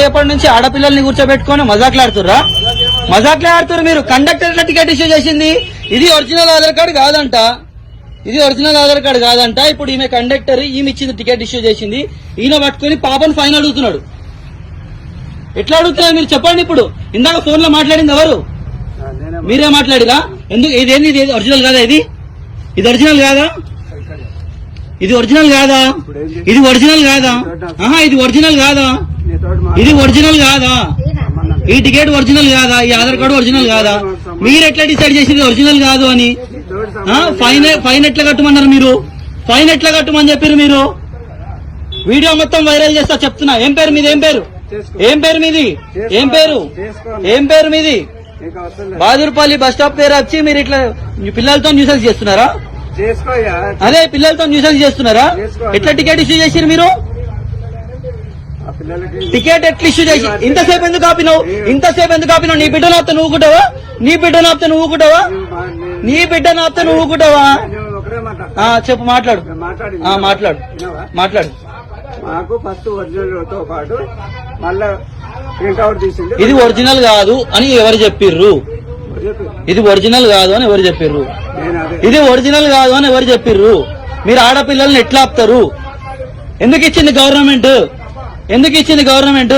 సేపటి నుంచి ఆడపిల్లల్ని కూర్చోబెట్టుకొని మజాక్లాడుతుర్రా? మజాక్లాడుతున్నారు మీరు. కండక్టర్ టికెట్ ఇష్యూ చేసింది ఇది ఒరిజినల్ ఆధార్ కార్డు కాదంట, ఇది ఒరిజినల్ ఆధార్ కార్డు కాదంట. ఇప్పుడు ఈమె కండక్టర్ ఈమె ఇచ్చింది టికెట్ ఇష్యూ చేసింది, ఈయన పట్టుకుని పాపను ఫైన్ అడుగుతున్నాడు. ఎట్లా అడుగుతున్నారు మీరు చెప్పండి. ఇప్పుడు ఇందాక ఫోన్ లో మాట్లాడింది ఎవరు? మీరే మాట్లాడిరా? ఎందుకు? ఇదేంది? ఇది ఒరిజినల్ కాదా? ఇది ఒరిజినల్ కాదా? ఇది ఒరిజినల్ కాదా? ఇది ఒరిజినల్ కాదా? ఇది ఒరిజినల్ కాదా? ఇది ఒరిజినల్ కాదా? ఈ టికెట్ ఒరిజినల్ కాదా? ఈ ఆధార్ కార్డు ఒరిజినల్ కాదా? మీరు ఎట్లా డిసైడ్ చేసింది ఒరిజినల్ కాదు అని? ఫైన్ ఎట్లా కట్టమన్నారు మీరు? ఫైన్ ఎట్లా కట్టమని చెప్పారు మీరు? వీడియో మొత్తం వైరల్ చేస్తా చెప్తున్నా. ఏం పేరు మీది? ఏం పేరు? ఏం పేరు మీది? ఏం పేరు? ఏం పేరు మీది? బహదూర్పల్లి బస్ స్టాప్ పేరు వచ్చి మీరు ఇట్లా పిల్లలతో న్యూసెన్స్ చేస్తున్నారా? అదే పిల్లలతో న్యూసెన్స్ చేస్తున్నారా? ఎట్లా టికెట్ ఇష్యూ చేసిరు మీరు? టికెట్ ఎట్లా ఇష్యూ చేసి ఇంతసేపు ఎందుకు ఆపినావు? ఇంతసేపు ఎందుకు ఆపినావు? నీ బిడ్డను ఆపితే నువ్వు ఊకుంటావా? నీ బిడ్డను ఆపితే నువ్వు ఊకుంటావా? నీ బిడ్డను ఆపితే నువ్వు ఊకుంటావా? చెప్పు, మాట్లాడు, మాట్లాడు, మాట్లాడు. మాకు ఫస్ట్ ఒరిజినల్ తో పాటు మళ్ళా ప్రింట్అవుట్ తీసింది. ఇది ఒరిజినల్ కాదు అని ఎవరు చెప్పిర్రు? ఇది ఒరిజినల్ కాదు అని ఎవరు చెప్పిర్రు? ఇది ఒరిజినల్ కాదు అని ఎవరు చెప్పిర్రు? మీరు ఆడపిల్లల్ని ఎట్లా ఆపుతారు? ఎందుకు ఇచ్చింది గవర్నమెంట్? ఎందుకు ఇచ్చింది గవర్నమెంట్?